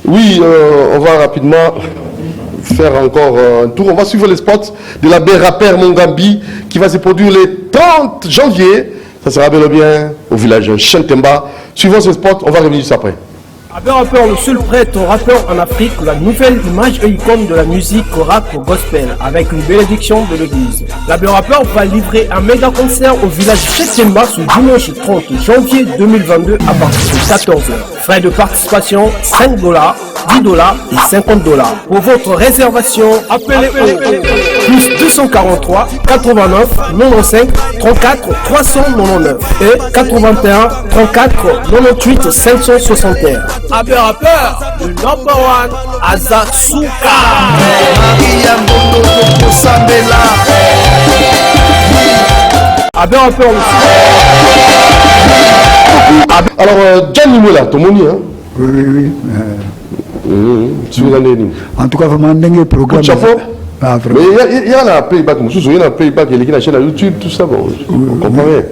Oui, on va rapidement faire encore un tour. On va suivre les spots de la belle rappeur Mongambi qui va se produire le 30 janvier. Ça sera bel et bien au village Chantemba. Suivons ce spot, on va revenir juste après. Abbé Rappeur, le seul prêtre rappeur en Afrique, la nouvelle image et icône de la musique rap gospel, avec une bénédiction de l'église. L'abbé Rappeur va livrer un méga concert au village Chetemba ce dimanche 30 janvier 2022 à partir de 14h. Frais de participation $5, $10 et $50. Pour votre réservation, appelez au plus 243 89 95 34 399 et 81 34 98 561. Abbé Rappeur, le number one, Azatsuka. Abbé Rappeur, alors, John Nimouela, ton moni, hein? Oui. En tout cas, vraiment, un programme. Ah, mais il y a un playback, il y a un playback, il y a une chaîne YouTube, tout ça, bon, on comprend rien.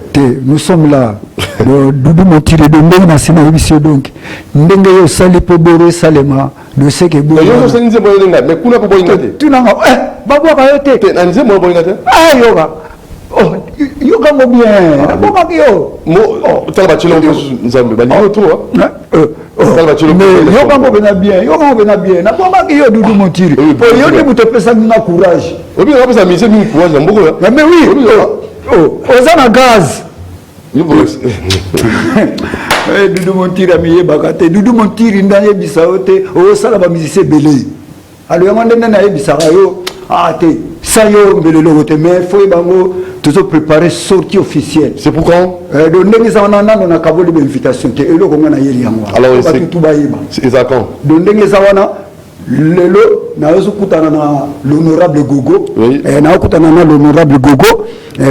Nous sommes là. Doudou Montiri de Ndeng na sina émission donc. Ndeng yo sali po bore salema. De ce que bo. Yo so nze boyo nga, mais kuna po boyo ngate. Tu n'as babo ka yote. Te nze mo boyo ngate. Ah yoga. Oh, yoga mo bien. Babo ka yo. Mo tala ba chilo nzambe ba liyo to. Mais yoga mo bena bien. Yoga mo bena bien. Na babo ka yo Doudou Montiri. Po yo ni buto pesa na courage. Obi ka pesa mise mi courage mboko ya. Mais oui. Oh, ozana gaz. Doudou Montiri amiye bakate Doudou Montiri ndanye bisaote o sala ba musicien belé alo yamande na yebisaka yo te ça yo mbelelo wote mais faut bango toujours préparer sortie officielle. C'est pour quand? Donc ndenge za wana na kaboli be invitation te eloko ngana yeli yango alors c'est tout bayiba c'est quand donc ndenge za wana lelo na yozukutana na l'honorable Gogo na okutana na l'honorable Gogo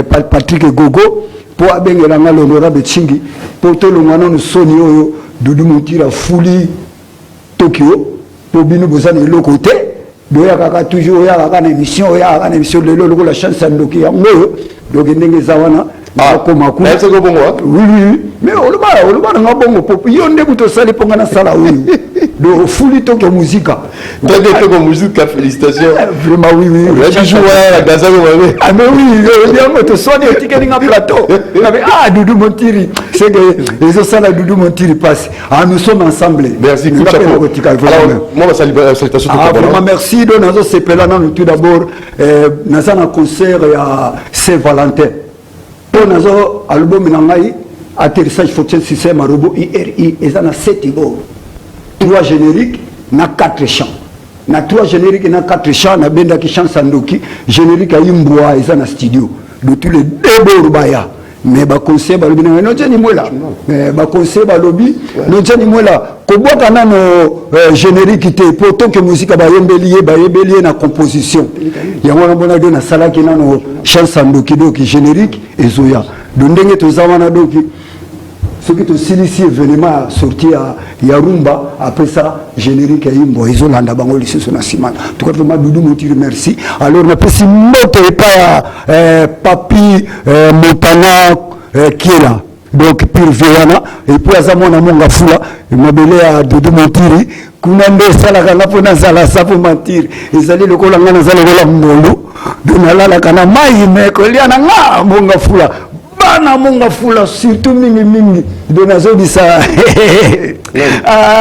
Patrick Gogo pour abengelanga l'honorable Tchingi pour tout le monde nous soni oyo Doudou Montiri fuli Tokyo pour bino bozana le côté doya kaka toujours ya kaka na émission lelo loko la chance ndoki yango donc ndenge zawana koma ku c'est bon moi oui mais oloba na bongo pop yo ndebu to sali ponga na sala oyo do fuli Tokyo musica très bien Tokyo musica félicitations vraiment oui tu joues à Gaza mais oui yango to soni tikeli nga plateau Doudou Montiri c'est que les sala Doudou Montiri passe nous sommes ensemble merci coup de chapeau alors moi ma salutation vraiment merci donc nazo sepela na tout d'abord naza na concert ya Saint-Valentin pour nazo album na ngai atterrissage Fortune système Marobo IRI eza na 7 ibo 3 génériques na 4 chants na 3 génériques na 4 chants na benda ki chant sandoki générique ayimbwa eza na studio de tous les deux baya mais ba conseil ba lobi na no tani mwela ba conseil ba lobi no tani mwela ko boka nano générique te pour tant que musique ba yembeli na composition yango na bona do na sala ki nano chant sandoki do ki générique ezoya do ndenge to zawana do ki ce qui te silicie événement sorti à Yarumba après ça générique à Imbo ils ont landa bango lycée sur Nassimana tout cas vraiment Doudou Montiri merci alors na pesi moto et pas papi Montana qui est là donc pire Viana et puis azamona monga fula mabele à Doudou Montiri kuna nde sala kana pona sala sapo mentir ezali lokola ngana sala lokola mbolo donala kana mai me ko liana nga monga fula bana monga fula surtout mingi de nazobisa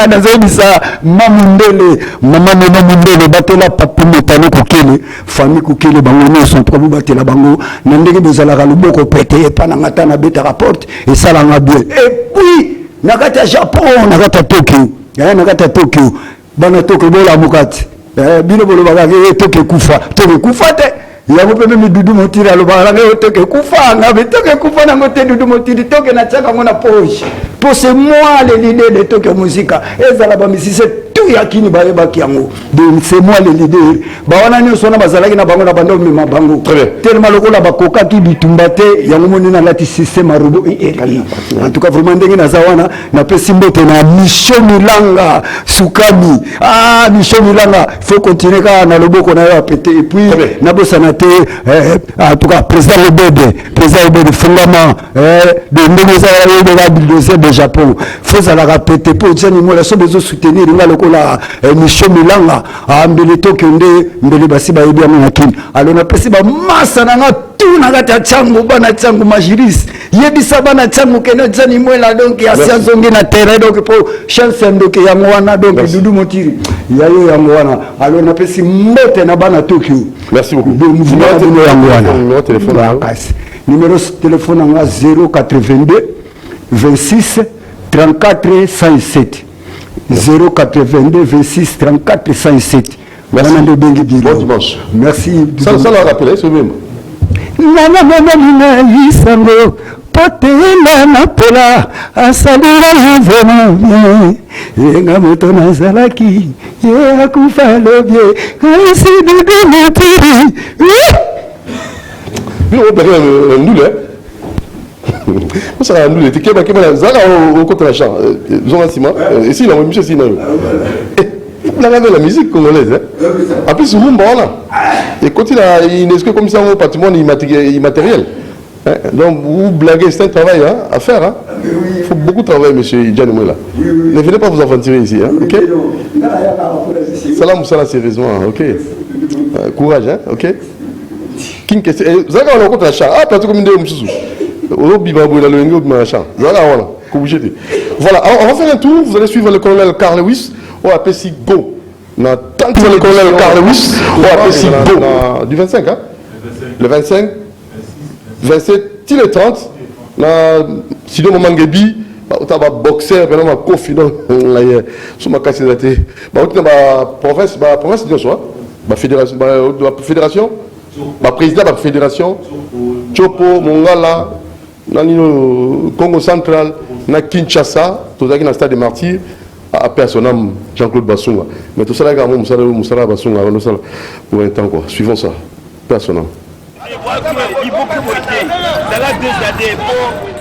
nazobisa mamundele mama mundele batela papi Motano kokele famille kokele bango ne sont trois batela bango na ndenge bozala ka loboko pété et pas na ngata na beta rapport et ça la bien et puis nakata Japon nakata Tokyo bana Tokyo bola mukati bino bolo bagage Tokyo kufa te yango pe même Doudou Montiri alobala ngai toke kufa ngabe toke kufa na ngote Doudou Montiri toke na tsaka ngona poche pour c'est moi l'idée de Tokyo musica ezala ba musicien tout yakini bayeba kiango donc c'est moi le leader ba wana ni sona bazalaki na bango na bando mema bango tellement lokola bakoka ki bitumbate yango moni na lati système Marobo IRI en tout cas vraiment ndenge na zawana na pesi mbote na Michel Milanga Sukami Michel Milanga faut continuer ka na loboko na yo pété et puis na bosana te en tout cas président Obede fondament de ndenge za yo de la bulldozer de Japon faut ça la répéter pour dire ni moi la so besoin soutenir nga lokola na Michel Milanga ambele tokende mbele basi ba yebi na kini alors na pesi ba masa na tout na kata changu bana changu majiris yebisa bana changu keno jani mwela donc ya siazonge na terrain donc pour chance ndoke ya mwana donc Dudu Motiri yayo ya mwana alors na pesi mbote na bana Tokyo. Merci beaucoup. Numéro téléphone 082 26 34 107 082 26 34 107. Merci. Bon dimanche. Merci. Ça l'a rappelé, c'est même. Isango potela na pola asalira vraiment yenga moto nazalaki ye akufa lobie kasi Dudu Motiri on peut nous là. Ça va nous les keba keba zala au côté la chambre. Zona Sima ici là monsieur Sina. La musique congolaise hein. En plus rumba là. Et quand il a une escouade comme ça au patrimoine immatériel. Donc vous blaguez, c'est un travail hein, à faire hein. Il faut beaucoup travailler monsieur Diane Mouela. Ne venez pas vous aventurer ici hein. OK. Salam salam sérieusement, OK. Courage hein, OK. King que zaka on côté la chambre. Ah plateau comme de msusu. Voilà, on va faire un tour. Vous allez suivre le colonel Carl Lewis. On va appeler si Go. On a tant que le colonel Carl Lewis. On va appeler si Go. Du 25, hein? Le 25, 27, il est 30. Si le moment Gebi, on a boxer, on a confident. Sur ma casse de province, province de soi. Fédération, président de la fédération, Chopo, Mongala. Dans le Congo central, na Kinshasa, tout ça qui dans le stade des martyrs, à personnel Jean-Claude Bassunga. Mais tout ça là, Moussala Bassunga, pour un temps quoi. Suivons ça, personnel.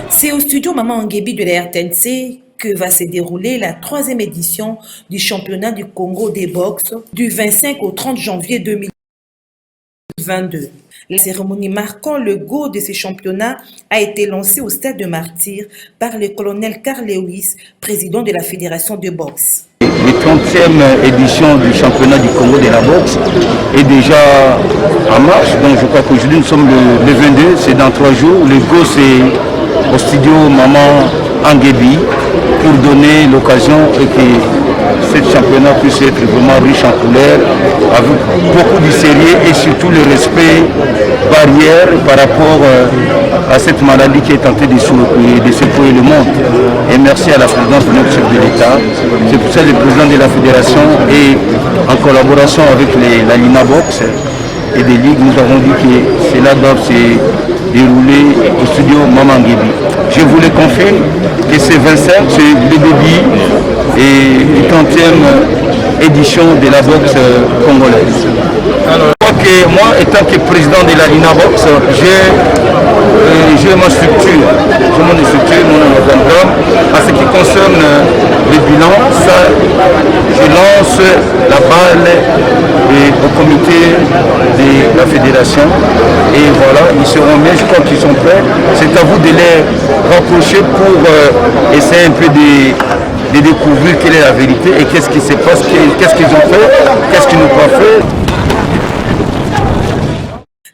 C'est au studio Maman Nguébi de la RTNC que va se dérouler la 3e édition du championnat du Congo des boxe du 25 au 30 janvier 2022. La cérémonie marquant le go de ces championnats a été lancée au stade de Martyrs par le colonel Carl Lewis, président de la fédération de boxe. La 30e édition du championnat du Congo de la boxe est déjà en marche, donc je crois qu'aujourd'hui nous sommes le 22, c'est dans 3 jours. Le go c'est au studio Maman Nguébi pour donner l'occasion et que ce championnat puisse être vraiment riche en couleurs, avec beaucoup de sérieux et surtout le respect barrière par rapport à cette maladie qui est tentée de secouer le monde. Et merci à la présidence de notre chef de l'État. C'est pour ça que le président de la fédération et en collaboration avec la Lina Box et des ligues, nous avons dit que cela doit se dérouler au studio Maman Nguébi. Je vous le confirme que c'est 25, c'est le début et la 30e édition de la boxe congolaise. Alors, moi, étant que président de la Lina Box, j'ai ma structure, mon organigramme. En ce qui concerne le bilan, ça, je lance la balle au comité de la fédération. Et voilà, ils seront bien, je crois qu'ils sont prêts. C'est à vous de les rapprocher pour essayer un peu de découvrir quelle est la vérité et qu'est-ce qui se passe, qu'est-ce qu'ils ont fait, qu'est-ce qu'ils n'ont pas fait.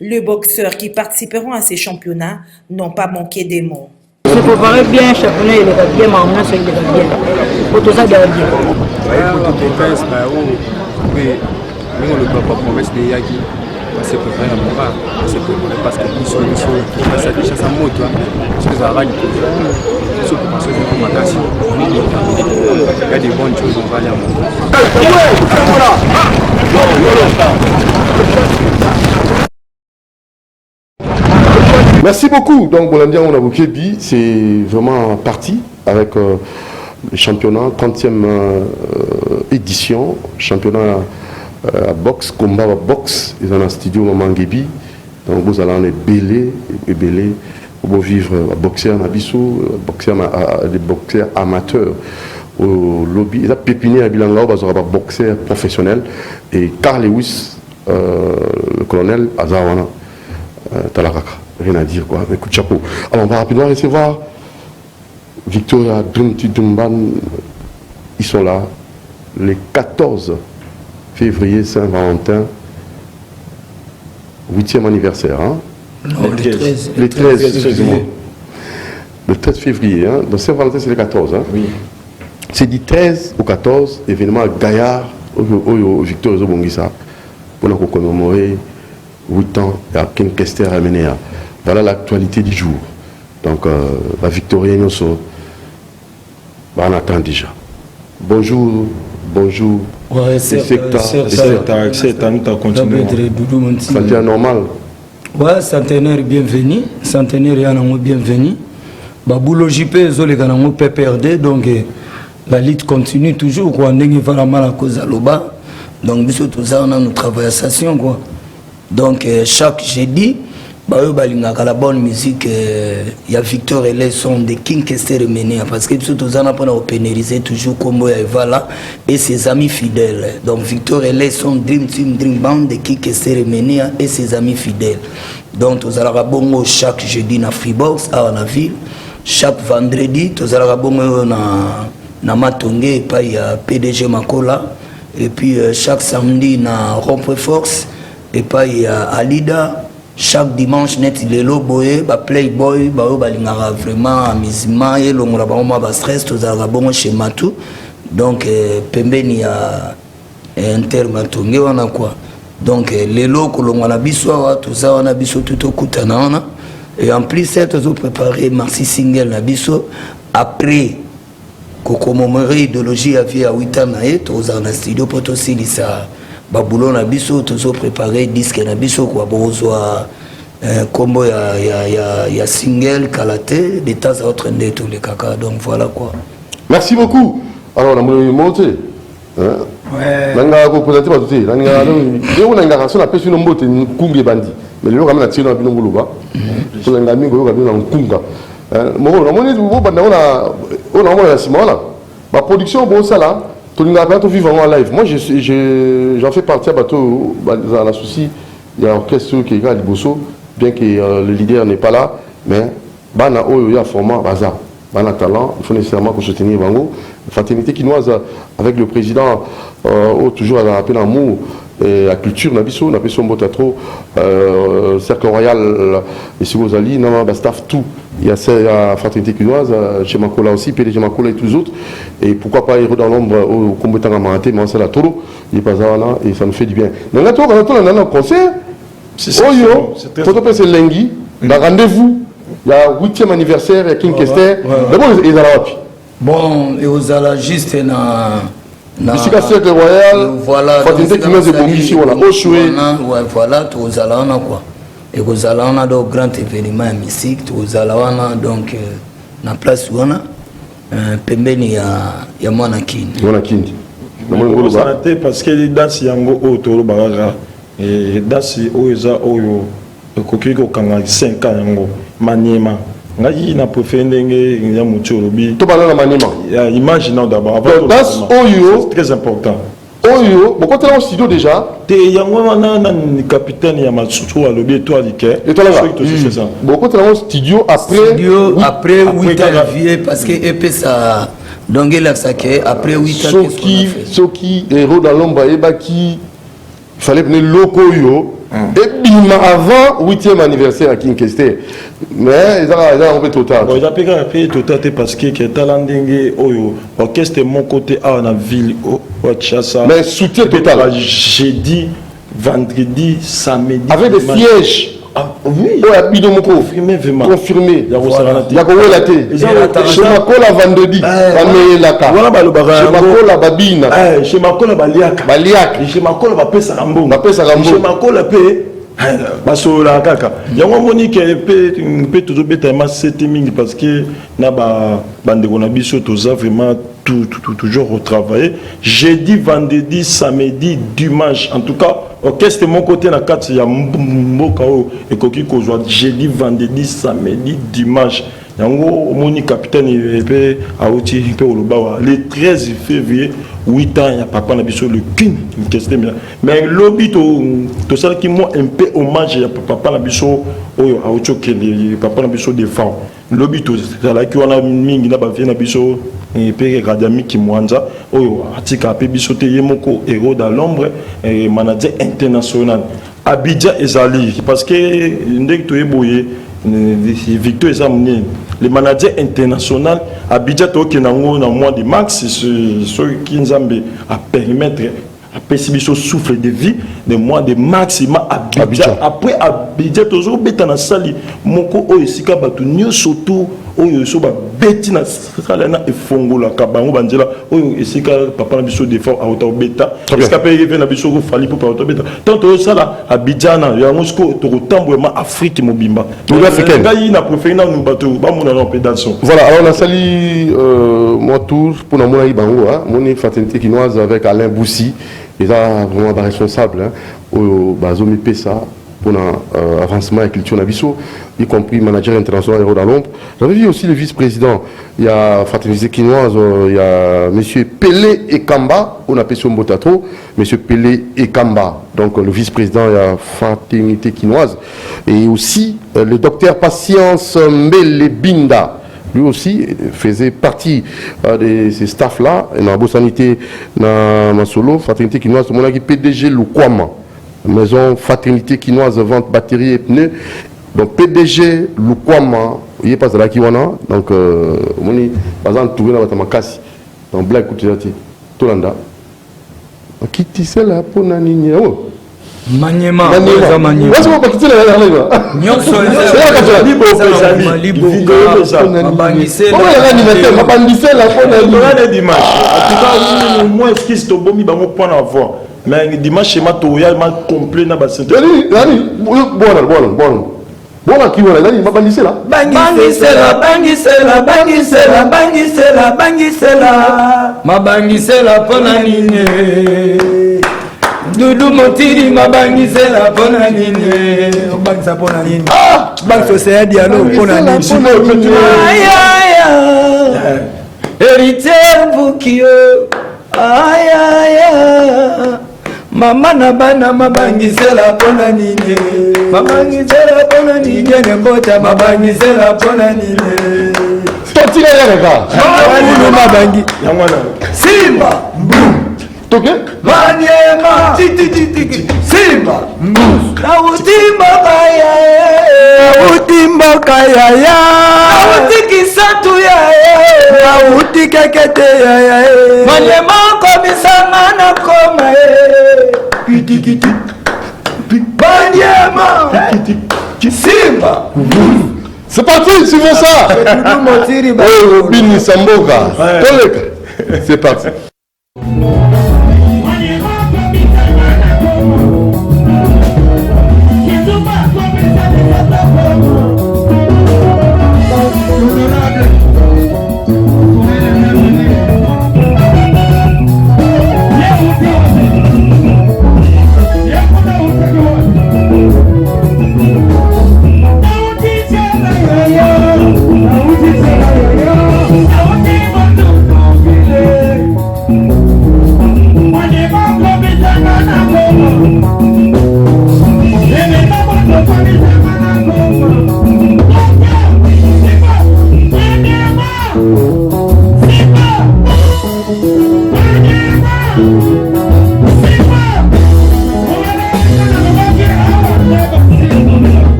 Les boxeurs qui participeront à ces championnats n'ont pas manqué des mots. Se préparer bien, le championnat il est bien, mais on il est bien. Pour tout ça, il est bien. Pour tout le reste, nous on ne peut pas promettre de Yagi. Se préparer à mon part, se préparer parce que nous sommes ça déjà sa moto, parce que ça va sauf parce que c'est ma casse. Il y a des bonnes choses, on va aller à mon Merci beaucoup. Donc, Bolandia, on a bouqué dit, c'est vraiment parti avec le championnat, 30e édition, championnat à boxe, combat à boxe, ils ont un studio Maman Nguébi. Donc, vous allez en belé, pour vivre à boxer en Abissou, des boxeurs amateurs au lobby. Ils ont pépiné à Bilanga, ils ont boxeur professionnel. Et Carl Lewis, le colonel Azawana, Talaraka. Rien à dire quoi, mais coup de chapeau. Alors on va rapidement recevoir Victoria Dumban, ils sont là, le 14 février, Saint-Valentin, 8e anniversaire. Hein? Non, le 13, excusez-moi. Le 13 février, hein? Donc Saint-Valentin c'est le 14. Hein? Oui. C'est du 13 au 14, événement Gaillard, au Victor Zobongisa, pour nous commémorer 8 ans à Kinkester à Ménéa. Voilà l'actualité du jour. Donc, la Victorien, on attend déjà. Bonjour, bonjour. Ouais, c'est normal. Ouais, centenaire bienvenue. Centenaire yanango bienvenue. Babulo JP zolekanango PPRD, donc la lutte continue toujours quoi. Ndenge va mal à cause à l'oba. Donc biso tout ça on a notre travaillation quoi. Donc chaque jeudi la bonne musique, il y a Victor et les sons de King Kester Méné parce que tout ça on a pénalisé toujours comme Evala et ses amis fidèles. Donc Victor et les sons Dream Team Dream Band de King Kester Méné et ses amis fidèles. Donc tout ça bongo chaque jeudi na Freebox à la ville, chaque vendredi tout ça bongo na Matongé pas il y a PDG Makola et puis chaque samedi na Rompe Force et pas il y a Alida. Chaque dimanche net il est là boy ba playboy ba lingara vraiment amusement et longola ba ma stress to za bongo chez Matou donc pembeni ya intermatonge wana quoi donc les locaux longola biso tout ça on a biso tout okutana wana et en plus c'est tout préparé merci single na biso après commémorer idéologie à vie à 8 ans na et to za na studio poto silisa babulo na biso toujours préparé disque na biso quoi bozwa combo ya single kalaté des tas à autre de tous les caca donc voilà quoi. Merci beaucoup. Alors on a monté ouais nanga ko présenter ba tuti nanga on a ngara so na pesi no mbote kungi bandi mais le kamana tino na bino nguluba so nanga mingo yo kabino nkunga mo na moni bo banda on a simona ba production bo sala. Tout le monde vivre en live. Moi, j'en fais partie à bateau. Dans la souci, il y a un orchestre qui est à Liboso, bien que le leader n'est pas là, mais il y a un format bazar. Il y a talent, il faut nécessairement qu'on soutenir Bango. Fraternité quinoise avec le président, toujours à la peine amour. Et la culture, Nabiso, Nabiso Mbotatro, Cercle Royal, et Sigozali, Nama, staff, tout. Il y a la fraternité quinoise, chez Makola aussi, PDG Makola et tous les autres. Et pourquoi pas Héros dans l'ombre au combattant à Maraté, mais c'est la Toro, il est pas là, et ça nous fait du bien. Donc là, on a un concert, c'est Lengui, dans rendez-vous, il y a 8e anniversaire, il y a King Kester, d'abord, ils allaient bon, et aux ala juste Musique à Cercle Royal, voilà, fraternité quinoise et Bombissi, on a Oshoué. Voilà, tout aux ala, quoi. Et aux ala, on a de grands événements de musique, tout aux ala, donc, na place où on a, pembeni ya mwana kindi. Mwana kindi. On s'en a parce que les danses yango au toro baraga et danses oza oyo kokiko kanga 5 ans yango maniema. Ngai na préféré ndenge ya muchorobi. To bana na maniema. Imaginons d'abord avant. Danse oyo c'est très important. Oyo, bon, quand tu es en studio déjà, tu es un capitaine ya Matsutu à l'objet toi liké. Et toi là, bon, quand tu es en studio après 8 ans parce que EP ça donc là ça que après 8 ans ceux qui héros dans l'ombre et baki il fallait venir loco yo et bima avant 8e anniversaire à King Kester. Mais ils ont fait total. Bon, ils ont fait total parce que talandenge oyo orchestre mon côté à la ville au Chassa. Mais soutien total. Jeudi, vendredi, samedi. Avec des sièges. Ah oui. Oui, confirmé vraiment. Confirmé. Il y a quoi la thé. Chez Makola vendredi. Voilà chez Makola babina. Chez Makola baliaka. Baliaka. Chez Makola bapesa rambo. Bapesa rambo. Chez Makola pe basola kaka. Yango monique pe toujours bêtement c'était mingi parce que na ba bandeko na biso toza vraiment toujours retravailler. Jeudi, vendredi, samedi, dimanche. En tout cas, orchestre mon côté na 4 il y a Mbokao et Koki Kozwa jeudi, vendredi, samedi, dimanche. Yango moni capitaine et Aouti pe Olubawa le 13 février 8 ans il y a papa na biso le king question mais lobby to ça qui moi un peu hommage ya papa na biso oyo Aouti que papa na biso défend lobby to ça là qui on a mingi na ba vie na biso et puis Radami Kimwanza oyo atika pe bisote yemoko héros dans l'ombre et manager international Abidjan ezali parce que ndek to eboye Victor Ezamni le manager international Abidjan to kenango na mois de mars ce qui nzambe à permettre à Pessibiso souffle de vie de mois de maximum Abidjan. Après Abidjan, toujours bêta na sali moko o esika batu nyo surtout oyo so ba beti na sala na efongola kabango banjela oyo esika papa na biso d'effort a auto beta esika pe yeve na biso ko fali pour auto beta tant to sala Abidjan ya Moscou to tambouement Afrique mobimba tout africain ngai na préféré na bato ba mona na pédation. Voilà, alors on a sali mon tour pour na mona ibango moni fraternité quinoise avec Alain Boussi. Et là, vraiment responsable au Bazomi Pessa pour l'avancement et la culture Nabiso, y compris manager international Héros dans l'ombre. J'avais vu aussi le vice-président, il y a Fraternité Quinoise, il y a M. Pelé Ekamba, on appelle son Botato, M. Pelé Ekamba, donc le vice-président, il y a Fraternité Quinoise, et aussi le docteur Patience Mbele Binda. Lui aussi faisait partie de ces staffs-là, dans la sanité, dans ma solo, Fraternité Quinoise, mon ami PDG Lukwama, maison Fraternité Quinoise, vente batterie et pneus. Donc PDG Lukwama, il est pas de la Kiwana, donc on est par exemple trouvé dans ma casse, dans Black Couturati, Tolanda. Qui tisse là pour Nanini? Maniema, Maniema. C'est pas quitter la live. Nyonso mais dimanche chez moi il m'a complet na bassin. Bon qui voilà là bangisela mabangisela pona nini Doudou Motiri mabangisela pona nini bangisa pona nini bangso c'est dialogue pona nini héritier Bukio aya mama na bana mabangisela pona nini mabangisela pona nini nyembota mabangisela pona nini totile yaka mabangi Simba toke Maniema titi Simba Nautimba kaya Nautiki satu Nauti kekete Maniema komisama na koma Maniema Simba c'est parti, suivons ça. Oh, Bini Samboka. C'est parti.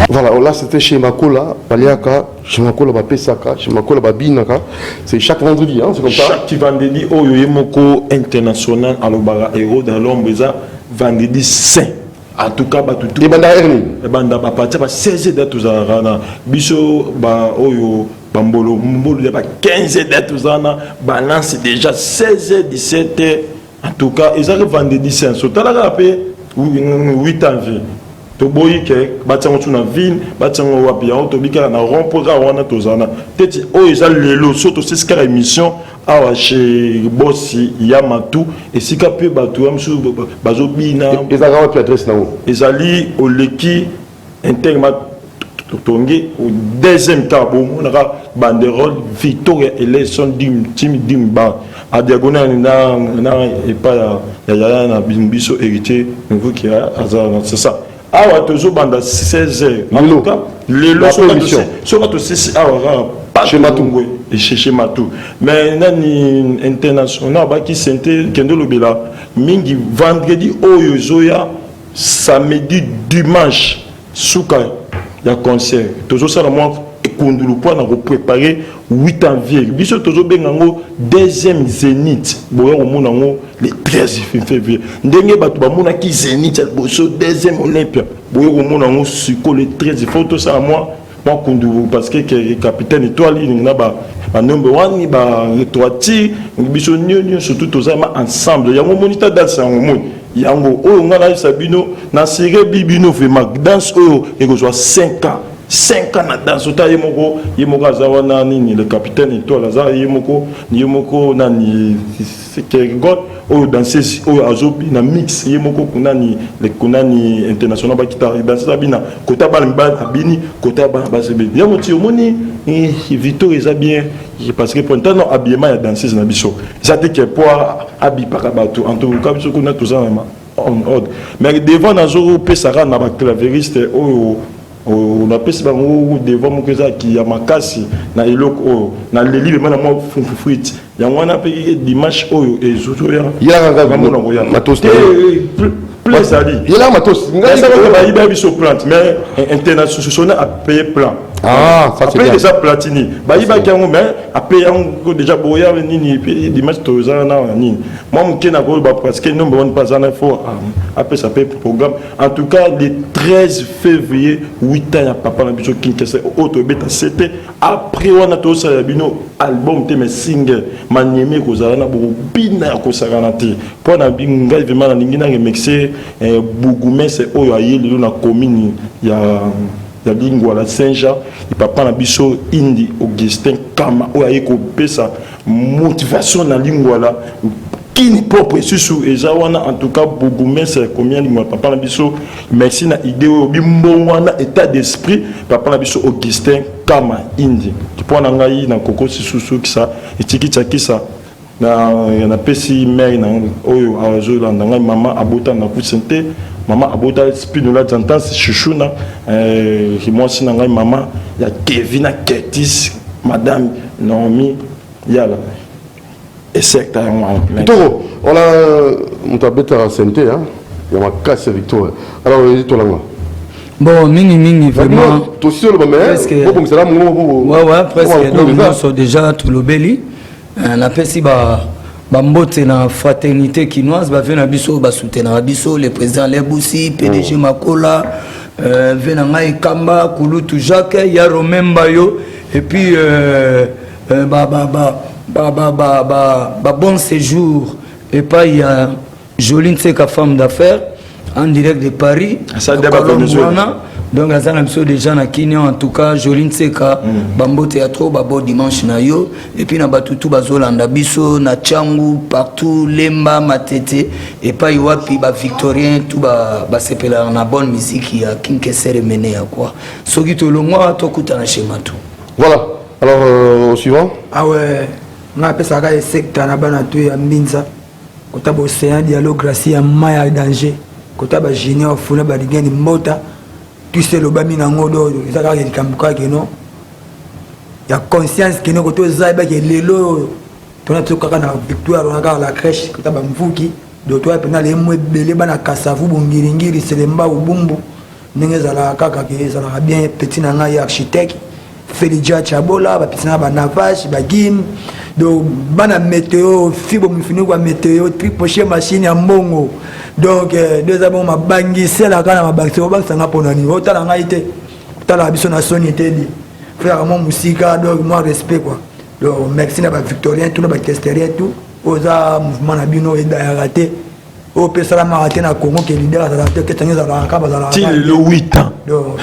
Voilà, là c'était chez Makola, Baliaka, chez Makola Bapesaka, chez Makola Babinaka. C'est chaque vendredi, hein, c'est comme ça. Chaque vendredi, Oyo Yemoko international, Alobara Héros dans l'ombre, vendredi saint. en tout cas et banda erni banda ba partir ba 16 dates uzana biso ba oyo bambolo mbolo ya ba 15 dates uzana balance déjà 16 17 en tout cas ils arrivent vendredi saint so tala rapé 8 ans vie to boyi ke batango tuna ville batango wapi ya to bika na rompoza wana tozana teti oyo za lelo surtout c'est ce émission awa chez bossi Yamatou et sika pe batu amsu bazobina ezaka wapi adresse na wo ezali oleki interma tongi au deuxième tabo on aura banderole Victoria Election team dimba à diagonale na et pas ya na biso héritier nouveau qui a c'est ça awa tozo banda 16h en tout cas les leçons sur notre CC awa pas chez Matou et chez Matou mais nani international ba qui senté kendo lobela mingi vendredi oyo zoya samedi dimanche souka ya concert tozo sala moi kundulu po na préparer 8 janvier biso tozo bengango deuxième zénith boya ko monango le 13 février ndenge batu ba mona ki zénith boso deuxième olympia boya ko monango siko le 13 photo ça moi kundulu parce que capitaine étoile il na ba number 1 ba étoile biso nyo surtout tozama ensemble yango monita dance yango yango oyo ngala sabino na sire bibino vraiment danse oyo ekozwa 5 ans 5 ans na danse ota yemoko azawana nini le capitaine étoile aza yemoko nani c'est god oyo danseuse oyo azobi na mix yemoko kunani le kunani international ba kita danse sabina kota balmba abini kota ba basebe yango ti omoni Victor eza bien parce que pendant non habillement ya danseuse na biso ça te que pour abi pakabatu en tout cas biso kuna tous en ordre mais devant nazo pesara na ba clavieriste oyo on a pesi bango devant mon qui ya makasi na eloko na leli bana mo fufuit ya wana pe dimanche oyo ezuto ya matos plus ali il a matos ngasa ba iba biso plante mais international a payé plan ah ça c'est bien déjà platini ba iba kango mais a payé déjà boya nini dimanche toza na nini moi mon kena ko ba parce que non bon pas en info après ça paye programme en tout cas le 13 février 8 ans ya papa na biso Kinshasa auto beta c'était après on a tout ça bino album te mais single manieme ko za na bo bina ko sarana te pour na binga vraiment na ningi na remixer Bougoumé c'est oyo ayeli na commune ya lingua la Saint-Jean et papa na biso Indi Augustin Kama oyo ayeko pesa motivation na lingua la kini propre susu ezawana en tout cas Bougoumé c'est combien lingua papa na biso merci na idée oyo bimbongwana état d'esprit papa na biso Augustin Kama Indi pour na ngai na koko susu kisa etikita kisa na pesi mère na oyo azo na ngai mama abota na kusente mama abota spinola tantance chuchuna moi si na ngai mama ya Kevin Curtis madame Naomi yala et c'est Toro on a mutabeta santé hein ya makasi Victor alors to langa bon mingi vraiment to sur le moment bon c'est là ouais presque donc nous sommes déjà tout le belli na pesi mbote na fraternité kinoise ba vena biso ba soutenir biso le président Leboussi PDG Makola vena ngai Kamba Kulutu Jacques ya Romemba yo et puis bon séjour et pas il y a Joline Seka femme d'affaires en direct de Paris ça débat donc ça n'a pas déjà na Kenya en tout cas Joline Seka bambo théâtre babo dimanche na yo et puis na batutu bazolanda biso na Changu partout Lemba Matete et pas iwapi ba Victorien tout ba sepela na bonne musique ya Kinkesere mené ya quoi soki to longwa to kutana chez Matou voilà alors au suivant ah ouais on a pesa ka secteur na bana to ya Mbinza kota ba océan dialogue grâce ya maya danger kota ba junior funa ba digeni mbota tu sais le bami na ngodo ça ka likambuka ke non ya conscience ke no koto zaiba ke lelo tona tsoka na victoire on a la crèche kota ba mvuki do toi pena le mwe bele bana kasavu bongiringiri selemba ubumbu ndenge zala kaka ke zala bien petit na ngai architecte Félidja Chabola, Bapisana Banavache, Bagim, donc Bana météo, fibre mufini quoi météo, tripoché machine à Mongo. Donc deux abons ma bangi, c'est la gana ma bangi, c'est au banc ça n'a pas nani. Autant la ngaïté, autant la bison à son été dit. Frère mon musique, donc moi respect quoi. Donc merci na ba Victorien, tout na ba Kesterien tout. Oza mouvement na bino et raté. Au Pessala Maraté na Congo qui est leader à la tête, qui est à la caba à la. Il le 8 ans. Donc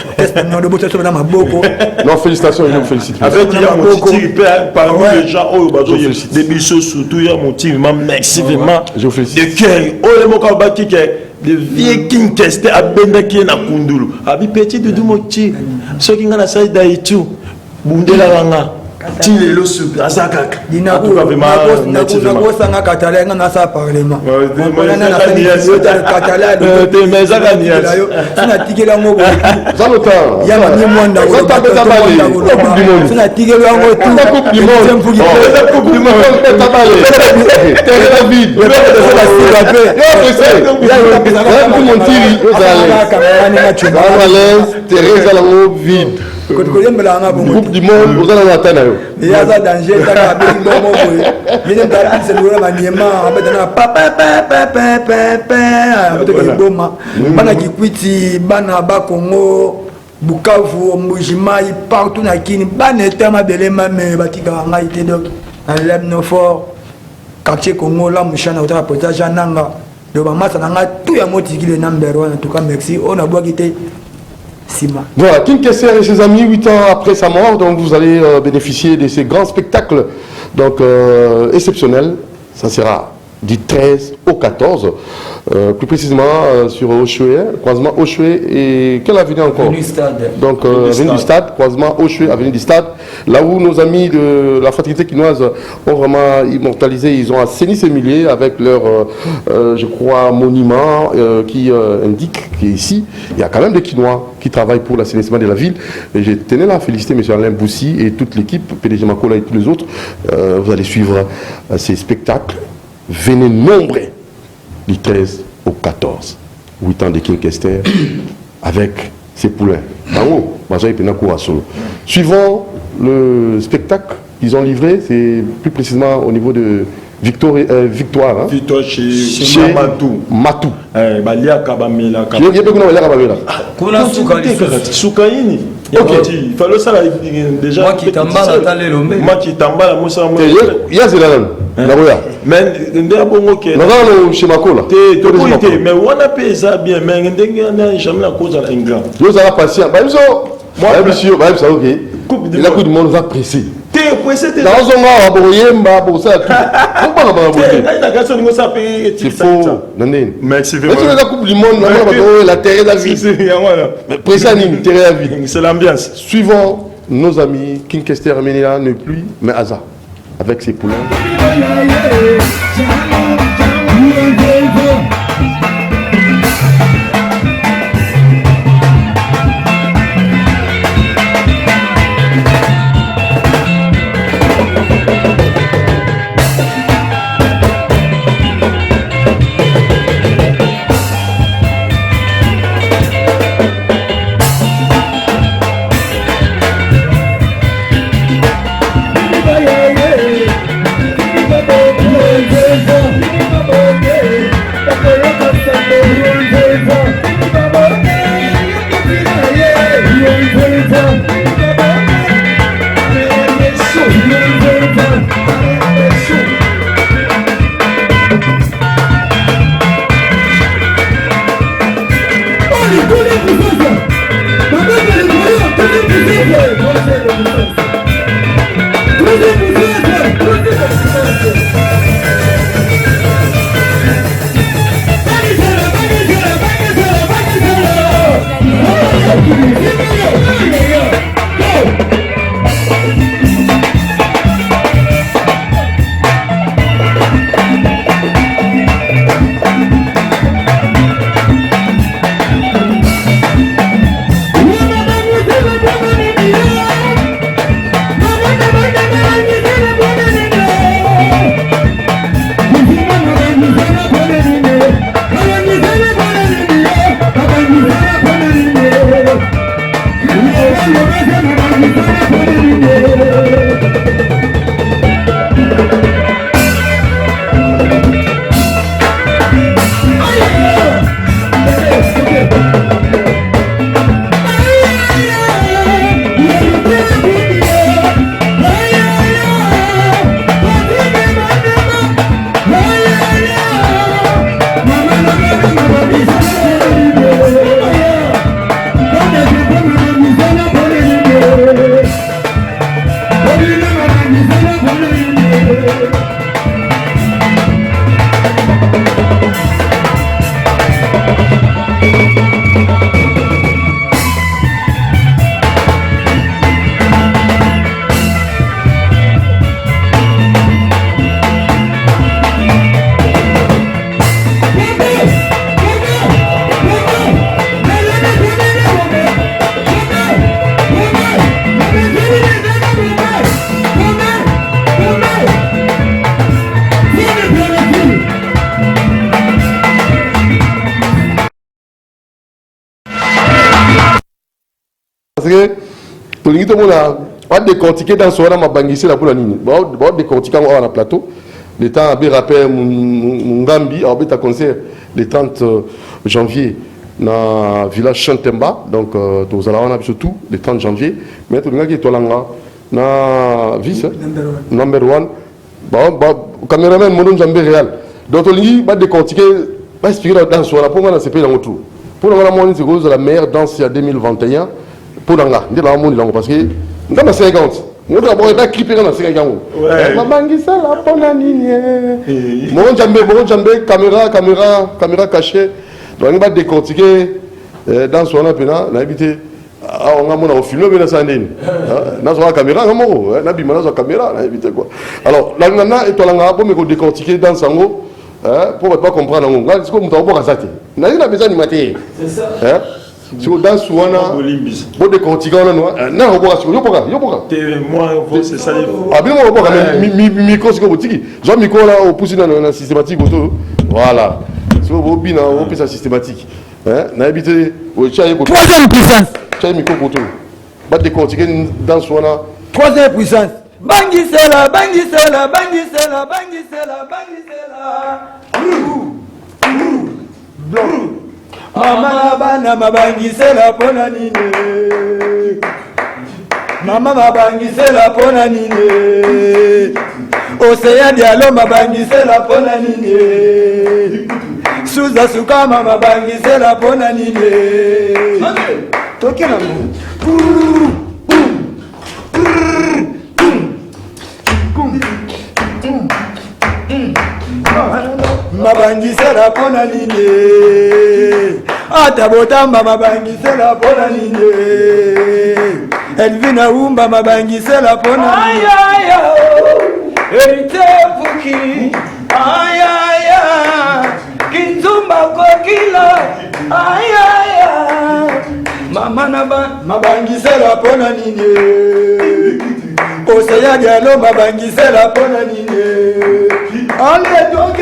non de botter sur la maboko. Non félicitations, je vous félicite. Avec il y a mon tir parmi les gens oh bazo des bichos surtout il y a mon tir merci vraiment. Je vous félicite. De cœur. Oh le moka baki ke de vieux king testé à benda qui na kundulu. Abi petit de moti. Ce qui ngana sai daitu. Bundela wanga. Tile lo super azakaka. Dina ko vraiment na sanga katala ngana sa parlement. Moi na katala de mais zakanias. Sina tikela ngo. Zalota. Ya mani mwanda. Sina tikela ngo tout. La coupe du monde. La coupe du monde. Tabalé. Terre David. Teresa Lango vide. Coupe du monde, vous allez l'attendre. Il y a un danger, il y a un bon il y a un c'est le maniement, bana kikwiti, bana bakongo, Bukavu, Mbujima, partout na kini, bana tellement belema mais batika ngaite donc dans l'Ebno fort, quartier Congo là, mouchana autre reportage nanga. Donc mama nanga tout ya moti qui le number 1 en tout cas merci, on a bois quitter. Voilà, King Kesser et ses amis, 8 ans après sa mort, donc vous allez bénéficier de ces grands spectacles donc, exceptionnels. Ça sera du 13 au 14, plus précisément sur Oshwe, croisement Oshwe et quelle avenue encore? Avenue Stade. Donc avenue du Stade, croisement Oshwe, avenue du Stade, là où nos amis de la fraternité quinoise ont vraiment immortalisé, ils ont assaini ces milliers avec leur, je crois, monument qui indique qu'ici, il y a quand même des Quinois qui travaillent pour l'assainissement de la ville. Et je tenais là à féliciter M. Alain Boussi et toute l'équipe, PDG Makola et tous les autres. Vous allez suivre ces spectacles. Venez nombreux du 13 au 14. 8 ans de King Kester avec ses poulains. En haut, suivant le spectacle qu'ils ont livré, c'est plus précisément au niveau de Victoire, hein? Victoire chez Matou. Matou. Balia Kabamela. Il y a beaucoup de Kabamela. Soukaini. Il fallait ça déjà. Moi qui t'emballe à l'élomé. Moi qui t'emballe à Moussa. Il y a Zélalan. Mais il y a bon ok. Non, chez Makola. Mais on a payé ça bien. Mais il n'y a jamais la cause à l'ingrat. Vous avez patient. Moi, monsieur, ça ok. Il a coup du monde va presser. C'est faux. La coupe du monde, la terre de la vie. C'est l'ambiance. Suivant nos amis, King Kester Ménéa n'est plus, mais Aza, avec ses poulains. Parce que tolingi to mona on décortiquer dans son ma bangisi la pour la ligne bon décortiquer on a plateau le temps à rappel Mungambi a beta concert le 30 janvier na village Chantemba donc tous allons on surtout le 30 janvier mais to ngaki to langa na vice number 1 bon caméraman monon jambe réel donc tolingi ba décortiquer ba expliquer dans son rapport on a CP dans autour pour la monnaie c'est la meilleure danse à 2021 pour l'anga, on dit la monde parce que dans la 50, on doit avoir un clip dans la 50. Ma bangi ça la ponanini. Mon jambe, caméra cachée. Donc on va décortiquer dans son appena, on a habité. On a mon film mais ça n'est. Dans la caméra, on a bimé dans la caméra, on a habité quoi. Alors là nana et toi l'anga pour me décortiquer dans sango. Pour ne pas comprendre, c'est comme on va rater. On a besoin de matière. C'est ça. Si vous dansez souvent, vous décortiquez, non, moi, c'est ça. Ah, bien, on micro, c'est comme vous dites. J'ai un micro là, on pousse dans la systématique. Voilà. Si vous avez un peu systématique. N'habitez pas. Troisième puissance. Tu as un micro pour tout. Vous décortiquez dans souvent. Troisième puissance. Bangisela. Mama bana mabangisela pona nini. Mama mabangisela pona nini. Osea dialo mabangisela pona nini. Suza sukama mabangisela pona nini. Tokena mu. Mabangisela pona nini. Atabotamba mabangisela pona nini. Elvina umba mabangisela pona nini. Ayaya erite fuki. Ayaya kinzumba kokila. Ayaya mama naba mabangisela pona nini. Osea dialo mabangisela pona nini. Allez donc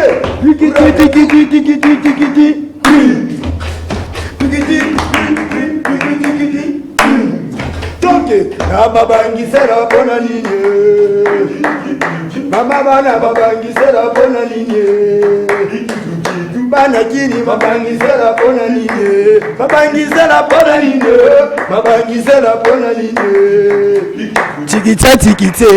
Mama bangisela pona nini. Mama bana babangisela pona nini. Bana jini mabangisela pona nini. Mabangisela pona nini. Mabangisela pona nini. Tikite.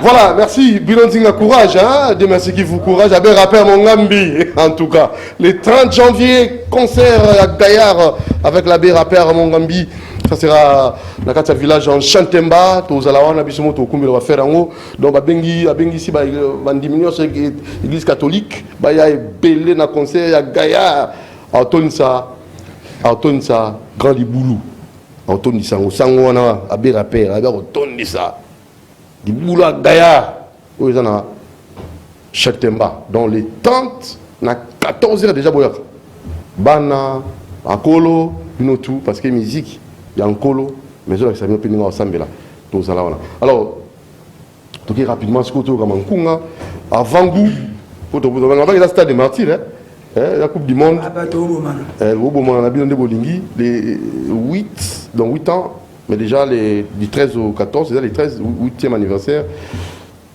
Voilà, merci. Bilondinga courage, hein. Dieu merci qui vous courage. Avec rappel Mongambi, en tout cas. Le 30 janvier, concert à Gaillard avec l'abbé rappeur Mongambi. Ça sera dans le village en Chantemba. Tous allons on a besoin de combien on va faire en haut. Donc à Bengi ici, va diminuer sur l'église catholique. Bah il y a belé dans concert à Gaillard. Autonisa, Grand Liboulou. Autonisa, au sango on a abbé rappeur, avec Autonisa. Du boulot à Gaillard, où ils en ont Chantemba. Dans les tentes, on a 14 heures déjà. Bana, Akolo, tout, parce que musique, il y a un colo, mais je vais vous dire ensemble là. Alors, tout rapidement, ce que vous avez avant goût, pour te dire, il y a le stade des martyrs, la Coupe du Monde. On a bien Bolingi, les 8, dans 8 ans. Mais déjà, du 13 au 14, c'est les 13, 8e anniversaire.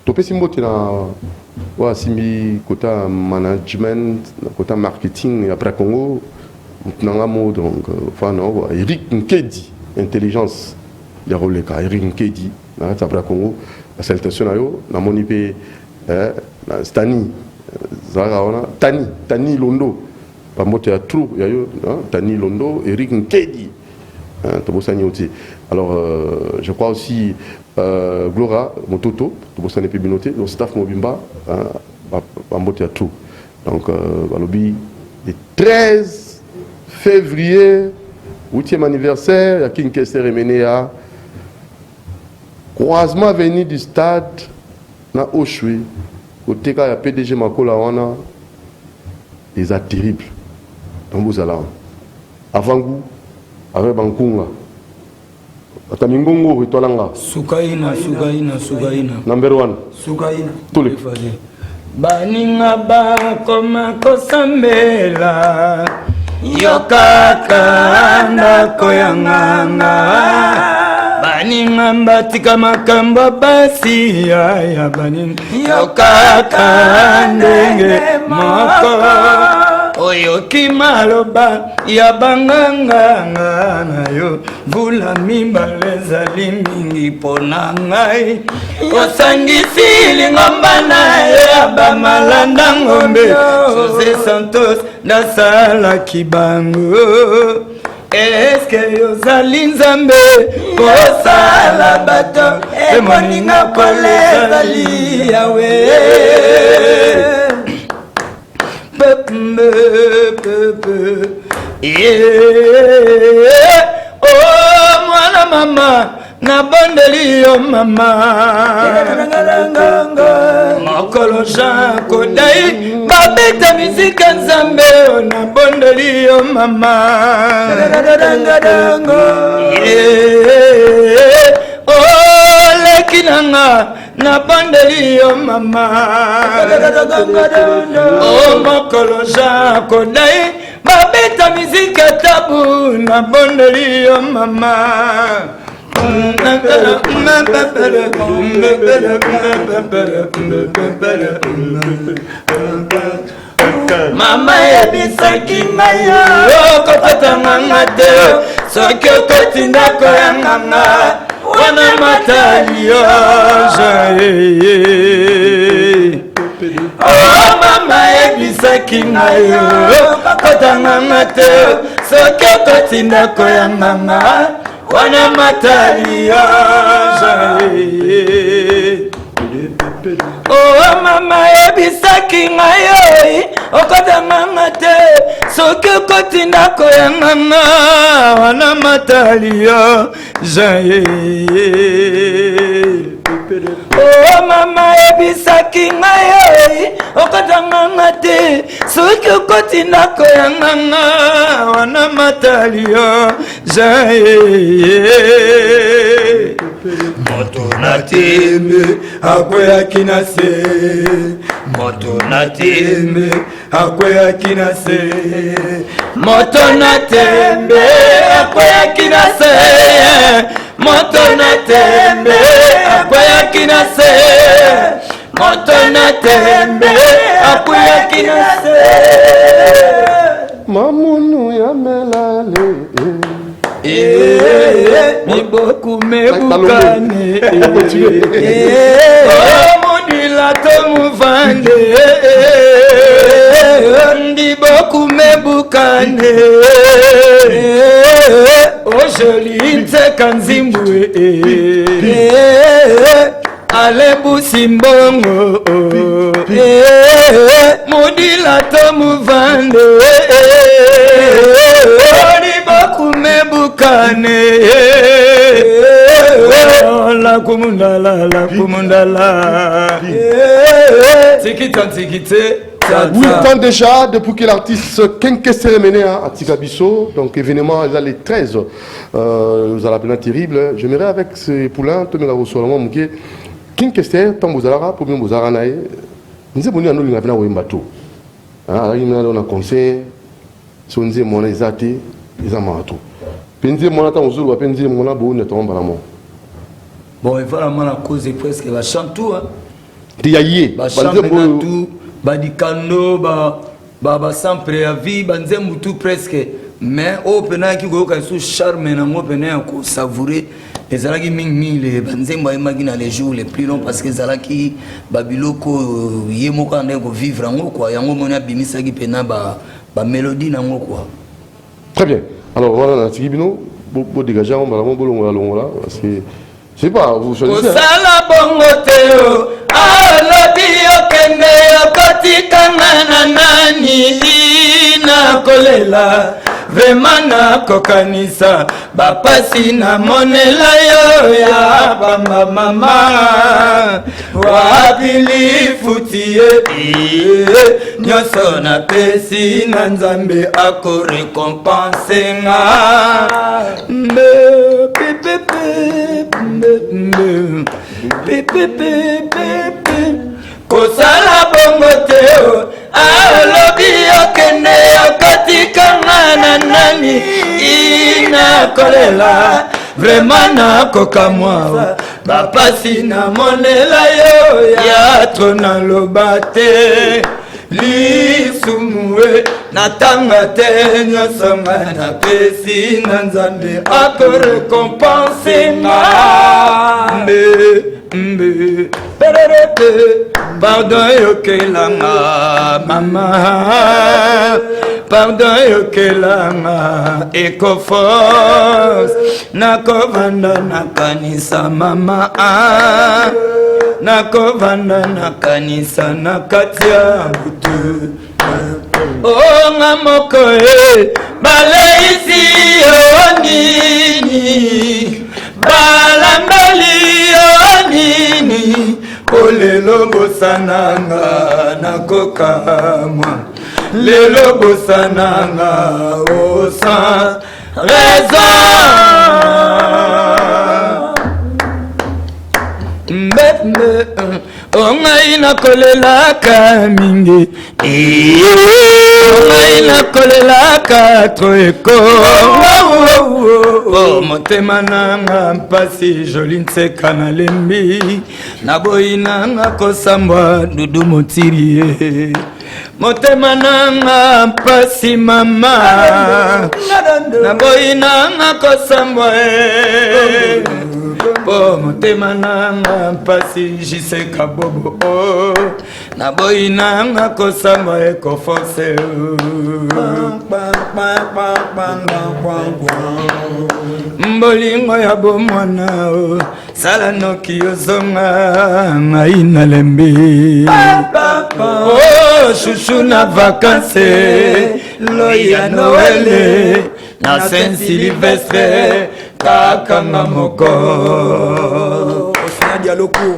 Tu peux simboter dans Simbi, côté management, côté marketing, après Congo, donc, enfin, Eric Nkedi, intelligence, il y a le cas, Eric Nkedi, après Congo, la salutation, la monipé, Stani, Tani Londo, pas moté à trou, Tani Londo, Eric Nkedi. Alors, je crois aussi Glora, Mototo, tout ça n'est plus binoté, donc staff Mobimba, en beauté à tout. Donc, le 13 février, 8e anniversaire, il y a King Kester mené à croisement venu du stade na Oshwe, au TK, il y a PDG Makola Wana, des actes terribles. Donc, vous allez avant vous, avec Bankunga. Atamingongo ritolanga. Sukaina. Number 1. Sukaina. Tous les. Baninga ba koma kosambela yokaka ndako yanganga baninga mbatika makambo basi ya baninga yokaka ndenge moko oyoki maloba ya banganga na yo vula mibale ezali mingi mpona ngai osangisi lingomba na ya bamalanda ngombe José Santos nasalaki bango eske yozali nzambe kosala bato emoninga pole ezali yawe oh mwana mama nabondeli yo mama mokolo Jean Kodai babeta mizika nzambe nabondeli yo mama oh leki nanga nabondeli yo mama oh mokolo Jean Kodai babeta mizika tabu nabondeli yo mama mama yebisaki ngai okokotanganga te soki okoti ndako ya nganga wana matali yo oh mama yebisaki ngai okokotanganga te soki okoti ndako ya nganga wana matali ya oh mama yebisaki ngai okotanganga te soki okoti ndako ya nganga wana matali ya oh mama yebisaki ngai okotanganga te soki okoti ndako ya nganga wana matali ya moto na tembe akweyaki na se moto na tembe akweyaki na se moto na tembe akweyaki na se moto na tembe akweyaki na se moto na tembe akweyaki na se mamunu ya melale miboku mebukane mudila to muvande ndiboku mebukane ojoli nteka nzimbwe alebusi mbongo mudila to muvande ndiboku mebukane la kumundala tikite 8 ans déjà depuis que l'artiste King Kester mené à Tikabiso, donc événement les 13, vous allez appeler terrible. J'aimerais avec ces poulains, Tomé Solomon Mouké, King Kester, tant vous allez pour bien vous aranaï, nous avons nous l'avons au bateau. Ah, il y a un conseil, si on dit mon exaté, ils ont tout. Penzi mon attend aux autres, penzi mon abo ne tombe pas la mort. Bon, il va la cause est presque la chantou. Diaye, tout. Badikando ba sans préavis banzembu tout presque mais au pena ki go ka sous charme na mo pena ko savourer les alaki mingi les banzembu imagine les jours les plus longs parce que zalaki babiloko yemo ka ndeko vivre ngo quoi yango mona bimisa ki pena ba mélodie nango quoi. Très bien. Alors voilà, Tigibino, beau dégager, on va la bon là, parce que je sais pas, vous choisissez. Osala bongo teo, alobi okende okotikanga na nani na kolela. Vraiment na kokanisa bapasi na monela yo ya bamba mama wapili futie nyoso na pesi na nzambe ako récompense nga kosala bongo teo alobi okende okotikanga na nani ina kolela vraiment na kokamwa bapasi na monela yo ya tona loba te lisumue natanga te nyosonga na pesi na nzambe ako récompense nga mbe pererete pardon yokelanga mama pardon yokelanga Ecoforce nakovanda nakanisa mama nakovanda nakanisa nakatia butu onga moko baleisi yo nini balambeli yo nini olelo bosananga nakokamwa lelo bosananga sans raison ongai nakolelaka mingi ongai nakolelaka troeko motema nanga mpasi joli nseka na lembi naboyi nanga kosambwa dudu motirie motema nanga mpasi mama naboyi nanga kosambwa po motema nanga mpasi jiseka bobo naboyi nanga kosambwa Ecoforce mbolingo ya bomwana sala noki ozonga ngai na lembi chouchou na vacances loya noele na Saint Sylvestre kakanga moko osinadia loko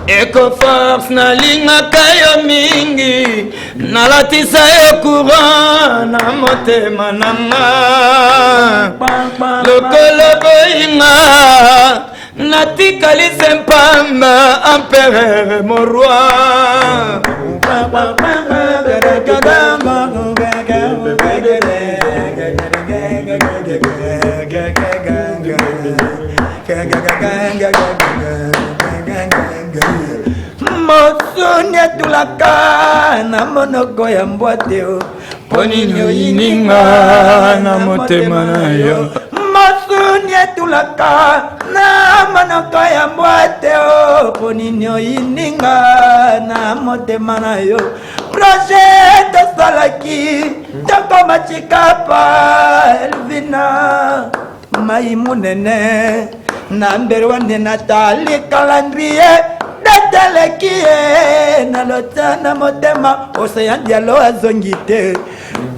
Ecoforce nalingaka yo mingi nalatisa yo courant na motema nanga lokolo boyinga natikali sempamba empereur mon roi mosonia tulaka na monoko ya mbwate ponini oyininga na motema na yo mosonia tulaka na monoko ya mbwate ponini oyininga na motema na yo projet tosalaki tokoma chikapa Elvina mai munene na mbere wande natali calendrier datelekie na lotana motema Océan Diallo azongi te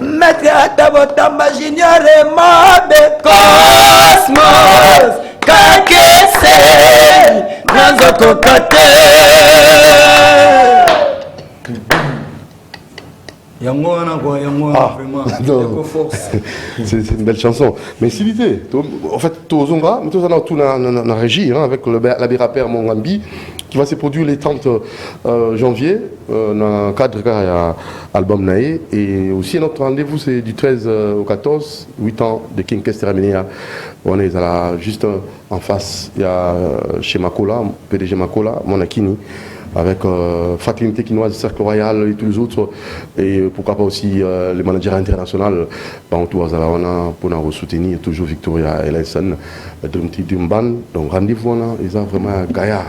maître atabotamba junior mobe Cosmos kakese nanzoko kate C'est une belle chanson. Mais Sivité, en fait, Tozonga, mais tout ça tout na régie avec l'abbé rappeur Mongambi qui va se produire les 30 janvier dans le cadre de l'album Naé. Et aussi notre rendez-vous c'est du 13 au 14, 8 ans de King Kesteraminia. On est là, juste en face, il y a chez Makola, PDG Makola, Monakini, avec Fatim Tekinoise, Cercle Royal et tous les autres, et pourquoi pas aussi les managers internationaux, pour nous soutenir, toujours Victoria Ellenson, Dumban. Donc rendez-vous, ils ont vraiment Gaïa,